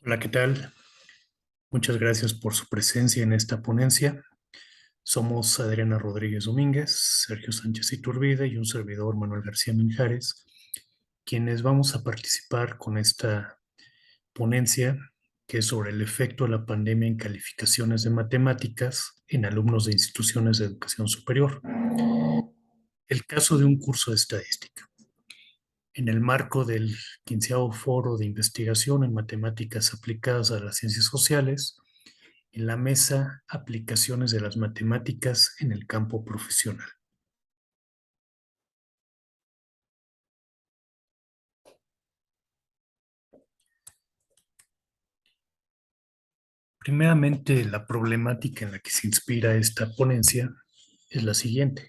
Hola, ¿qué tal? Muchas gracias por su presencia en esta ponencia. Somos Adriana Rodríguez Domínguez, Sergio Sánchez Iturbide y un servidor, Manuel García Minjares, quienes vamos a participar con esta ponencia que es sobre el efecto de la pandemia en calificaciones de matemáticas en alumnos de instituciones de educación superior. El caso de un curso de estadística. En el marco del 15º Foro de Investigación en Matemáticas Aplicadas a las Ciencias Sociales, en la mesa aplicaciones de las matemáticas en el campo profesional. Primeramente, la problemática en la que se inspira esta ponencia es la siguiente.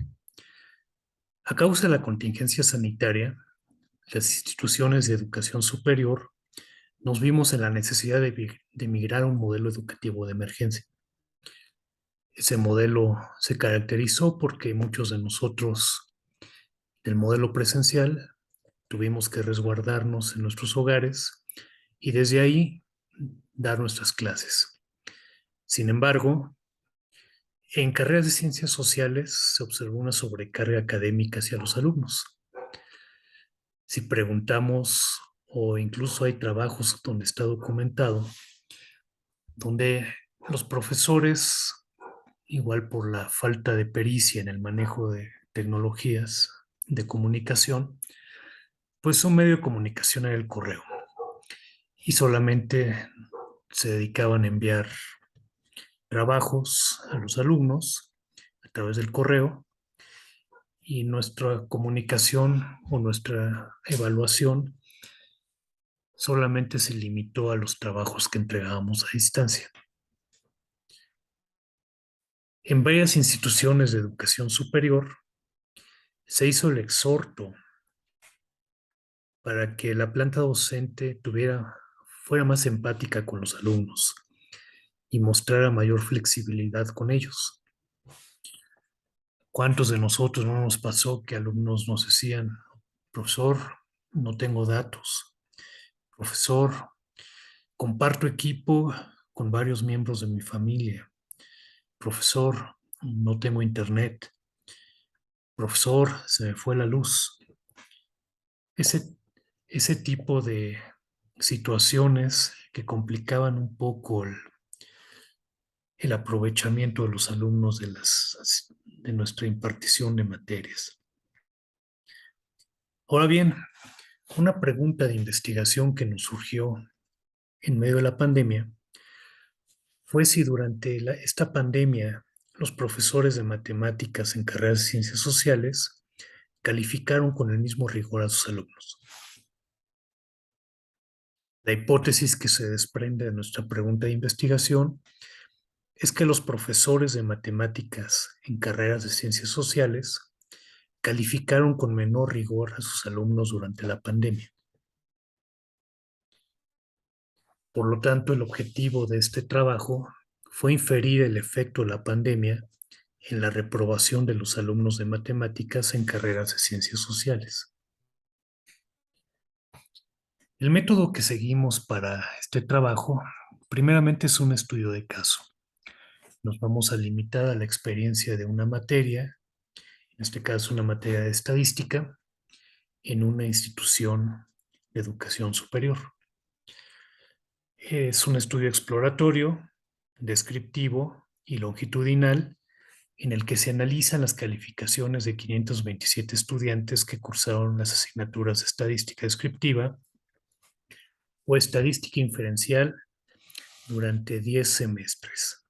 A causa de la contingencia sanitaria, las instituciones de educación superior nos vimos en la necesidad de migrar a un modelo educativo de emergencia. Ese modelo se caracterizó porque muchos de nosotros del modelo presencial tuvimos que resguardarnos en nuestros hogares y desde ahí dar nuestras clases. Sin embargo, en carreras de ciencias sociales se observó una sobrecarga académica hacia los alumnos. Si preguntamos, o incluso hay trabajos donde está documentado, donde los profesores, igual por la falta de pericia en el manejo de tecnologías de comunicación, pues su medio de comunicación era el correo y solamente se dedicaban a enviar trabajos a los alumnos a través del correo y nuestra comunicación o nuestra evaluación solamente se limitó a los trabajos que entregábamos a distancia. En varias instituciones de educación superior se hizo el exhorto para que la planta docente fuera más empática con los alumnos y mostrara mayor flexibilidad con ellos. ¿Cuántos de nosotros no nos pasó que alumnos nos decían, profesor, no tengo datos? Profesor, comparto equipo con varios miembros de mi familia. Profesor, no tengo internet. Profesor, se me fue la luz. Ese, ese tipo de situaciones que complicaban un poco el aprovechamiento de los alumnos de nuestra impartición de materias. Ahora bien, una pregunta de investigación que nos surgió en medio de la pandemia fue si durante esta pandemia los profesores de matemáticas en carreras de ciencias sociales calificaron con el mismo rigor a sus alumnos. La hipótesis que se desprende de nuestra pregunta de investigación es que los profesores de matemáticas en carreras de ciencias sociales calificaron con menor rigor a sus alumnos durante la pandemia. Por lo tanto, el objetivo de este trabajo fue inferir el efecto de la pandemia en la reprobación de los alumnos de matemáticas en carreras de ciencias sociales. El método que seguimos para este trabajo, primeramente es un estudio de caso. Nos vamos a limitar a la experiencia de una materia, en este caso una materia de estadística, en una institución de educación superior. Es un estudio exploratorio, descriptivo y longitudinal en el que se analizan las calificaciones de 527 estudiantes que cursaron las asignaturas de estadística descriptiva o estadística inferencial durante 10 semestres.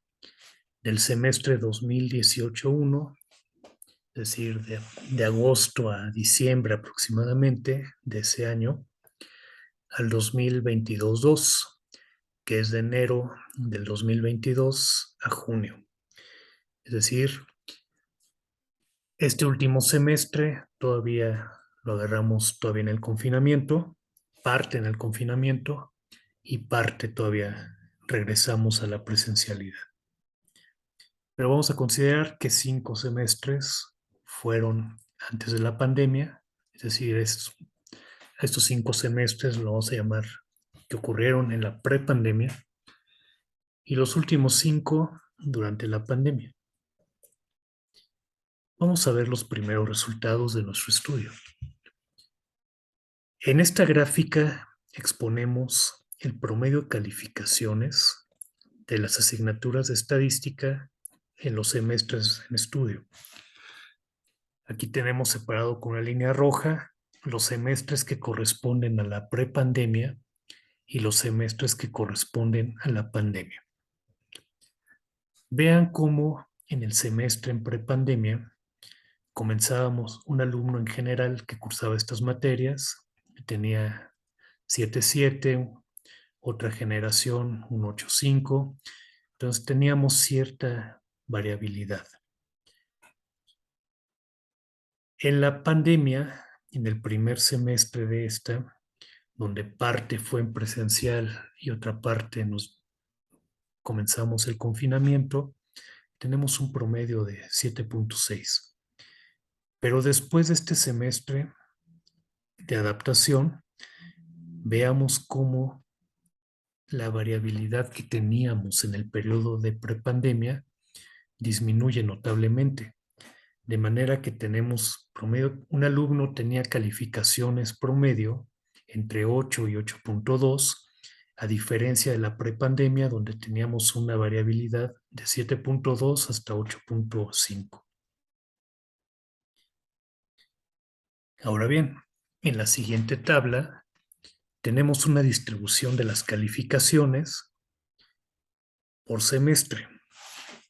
Del semestre 2018-1, es decir, de agosto a diciembre aproximadamente de ese año, al 2022-2, que es de enero del 2022 a junio. Es decir, este último semestre todavía lo agarramos todavía en el confinamiento, parte en el confinamiento y parte todavía regresamos a la presencialidad. Pero vamos a considerar que 5 semestres fueron antes de la pandemia, es decir, estos 5 semestres lo vamos a llamar que ocurrieron en la prepandemia y los últimos 5 durante la pandemia. Vamos a ver los primeros resultados de nuestro estudio. En esta gráfica exponemos el promedio de calificaciones de las asignaturas de estadística en los semestres en estudio. Aquí tenemos separado con una línea roja los semestres que corresponden a la prepandemia y los semestres que corresponden a la pandemia. Vean cómo en el semestre en prepandemia comenzábamos un alumno en general que cursaba estas materias, tenía 7.7, otra generación un 8.5, entonces teníamos cierta variabilidad. En la pandemia, en el primer semestre de esta, donde parte fue en presencial y otra parte comenzamos el confinamiento, tenemos un promedio de 7.6. Pero después de este semestre de adaptación, veamos cómo la variabilidad que teníamos en el periodo de prepandemia disminuye notablemente. De manera que tenemos promedio, un alumno tenía calificaciones promedio entre 8 y 8.2, a diferencia de la prepandemia, donde teníamos una variabilidad de 7.2 hasta 8.5. Ahora bien, en la siguiente tabla tenemos una distribución de las calificaciones por semestre.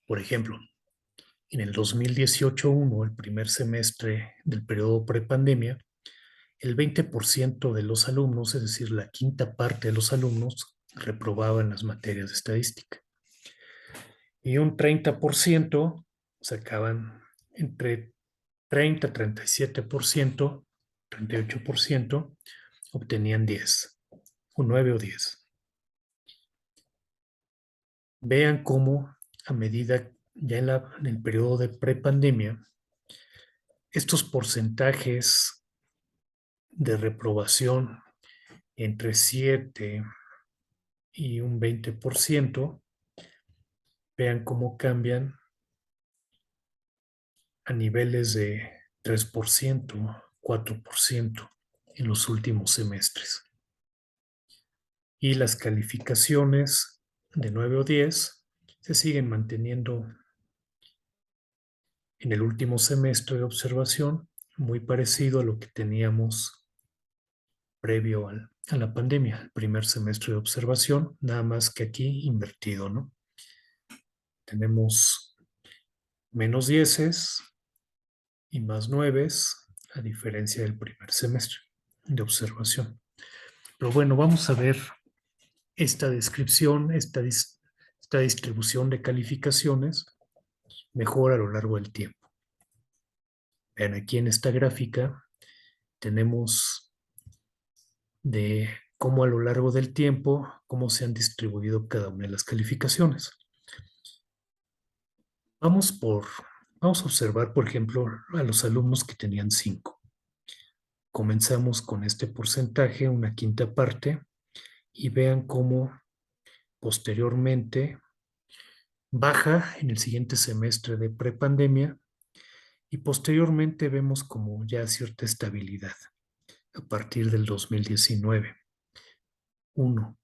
Por ejemplo, en el 2018-1, el primer semestre del periodo prepandemia, el 20% de los alumnos, es decir, la quinta parte de los alumnos, reprobaban las materias de estadística. Y un 30% sacaban entre 30, 37%, 38%, obtenían 10, o 9 o 10. Vean cómo a medida ya en el periodo de prepandemia, estos porcentajes de reprobación entre 7 y un 20%, vean cómo cambian a niveles de 3%, 4% en los últimos semestres. Y las calificaciones de 9 o 10 se siguen manteniendo en el último semestre de observación, muy parecido a lo que teníamos previo a la pandemia, el primer semestre de observación, nada más que aquí invertido, ¿no? Tenemos menos 10 y más 9, a diferencia del primer semestre de observación. Pero bueno, vamos a ver esta descripción, esta distribución de calificaciones mejor a lo largo del tiempo. Vean, aquí en esta gráfica tenemos de cómo a lo largo del tiempo, cómo se han distribuido cada una de las calificaciones. Vamos a observar, por ejemplo, a los alumnos que tenían 5. Comenzamos con este porcentaje, una quinta parte, y vean cómo posteriormente baja en el siguiente semestre de prepandemia y posteriormente vemos como ya cierta estabilidad a partir del 2019. 1.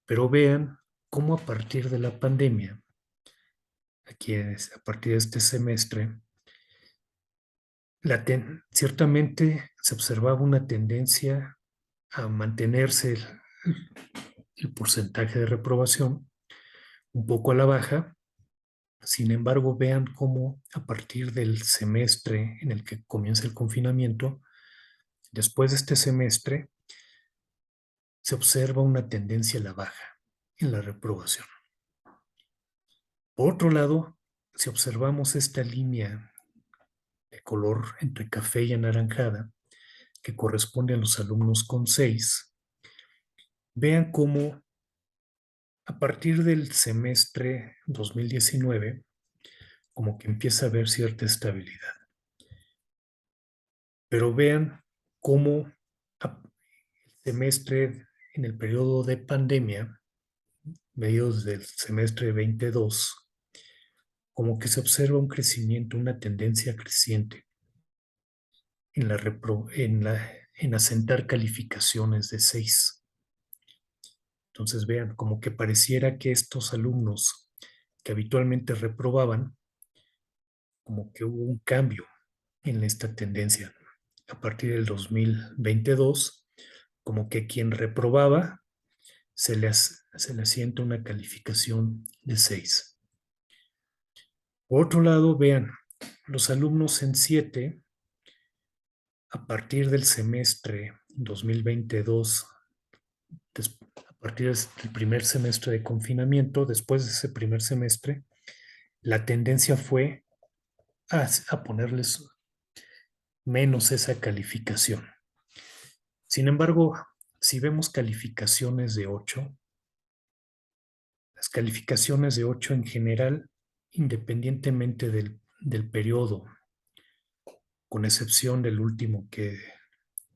Pero vean cómo a partir de la pandemia, aquí a partir de este semestre, ciertamente se observaba una tendencia a mantenerse el porcentaje de reprobación un poco a la baja. Sin embargo, vean cómo a partir del semestre en el que comienza el confinamiento, después de este semestre, se observa una tendencia a la baja en la reprobación. Por otro lado, si observamos esta línea de color entre café y anaranjada, que corresponde a los alumnos con 6, vean cómo a partir del semestre 2019, como que empieza a haber cierta estabilidad. Pero vean cómo el semestre en el periodo de pandemia, mediados del semestre 22, como que se observa un crecimiento, una tendencia creciente en asentar calificaciones de 6. Entonces vean, como que pareciera que estos alumnos que habitualmente reprobaban, como que hubo un cambio en esta tendencia. A partir del 2022, como que quien reprobaba se le asienta una calificación de 6. Por otro lado, vean, los alumnos en 7, a partir del semestre 2022, a partir del primer semestre de confinamiento, después de ese primer semestre, la tendencia fue a ponerles menos esa calificación. Sin embargo, si vemos calificaciones de 8, las calificaciones de 8 en general, independientemente del periodo, con excepción del último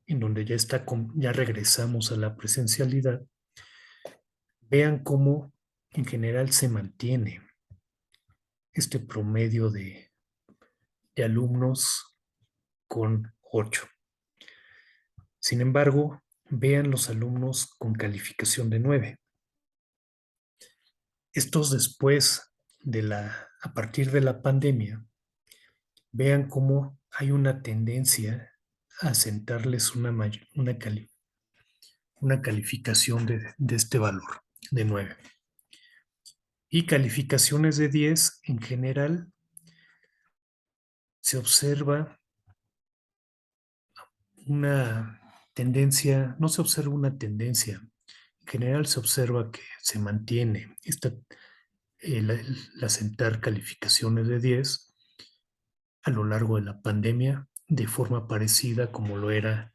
en donde ya regresamos a la presencialidad, vean cómo en general se mantiene este promedio de alumnos con 8. Sin embargo, vean los alumnos con calificación de 9. Estos después a partir de la pandemia, vean cómo hay una tendencia a sentarles una calificación de este valor, de 9. Y calificaciones de 10, en general, se observa una tendencia, no se observa una tendencia, en general se observa que se mantiene el asentar calificaciones de 10 a lo largo de la pandemia de forma parecida como lo era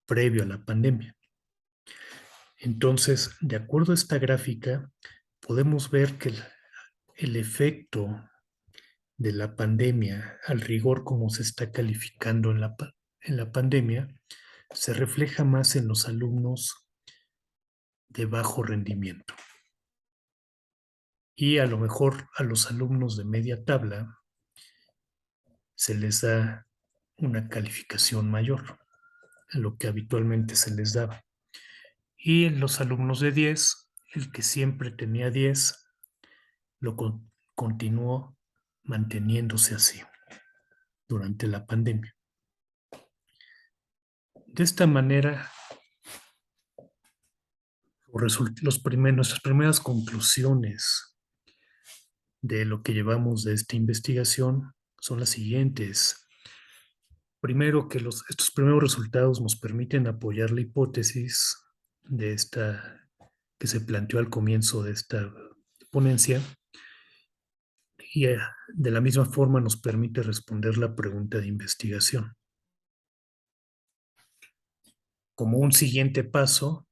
previo a la pandemia. Entonces, de acuerdo a esta gráfica, podemos ver que el efecto de la pandemia al rigor como se está calificando en la pandemia se refleja más en los alumnos de bajo rendimiento. Y a lo mejor a los alumnos de media tabla se les da una calificación mayor a lo que habitualmente se les daba. Y en los alumnos de 10, el que siempre tenía 10, continuó manteniéndose así durante la pandemia. De esta manera, nuestras primeras conclusiones de lo que llevamos de esta investigación son las siguientes. Primero, que estos primeros resultados nos permiten apoyar la hipótesis que se planteó al comienzo de esta ponencia y de la misma forma nos permite responder la pregunta de investigación. Como un siguiente paso,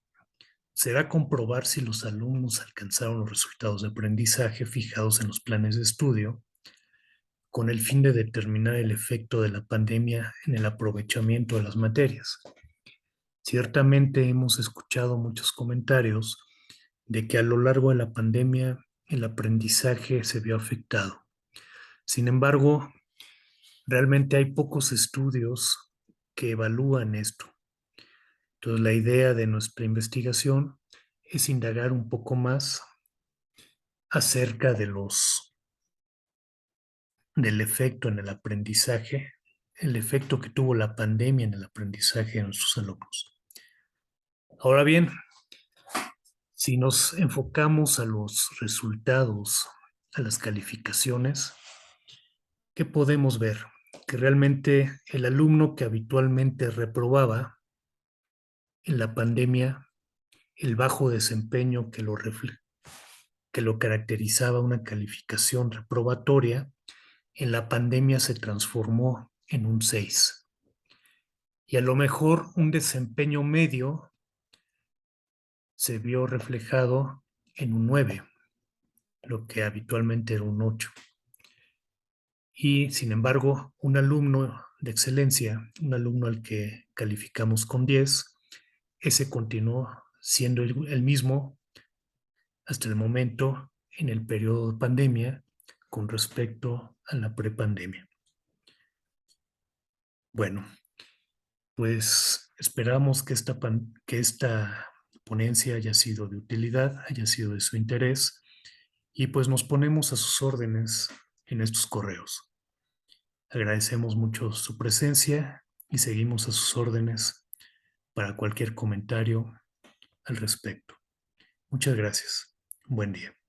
será comprobar si los alumnos alcanzaron los resultados de aprendizaje fijados en los planes de estudio con el fin de determinar el efecto de la pandemia en el aprovechamiento de las materias. Ciertamente hemos escuchado muchos comentarios de que a lo largo de la pandemia el aprendizaje se vio afectado. Sin embargo, realmente hay pocos estudios que evalúan esto. Entonces, la idea de nuestra investigación es indagar un poco más acerca del efecto en el aprendizaje, el efecto que tuvo la pandemia en el aprendizaje de nuestros alumnos. Ahora bien, si nos enfocamos a los resultados, a las calificaciones, ¿qué podemos ver? Que realmente el alumno que habitualmente reprobaba en la pandemia, el bajo desempeño que lo caracterizaba una calificación reprobatoria, en la pandemia se transformó en un 6. Y a lo mejor un desempeño medio se vio reflejado en un 9, lo que habitualmente era un 8. Y sin embargo, un alumno de excelencia, un alumno al que calificamos con 10, ese continuó siendo el mismo hasta el momento en el periodo de pandemia con respecto a la prepandemia. Bueno, pues esperamos que esta ponencia haya sido de utilidad, haya sido de su interés, y pues nos ponemos a sus órdenes en estos correos. Agradecemos mucho su presencia y seguimos a sus órdenes para cualquier comentario al respecto. Muchas gracias. Buen día.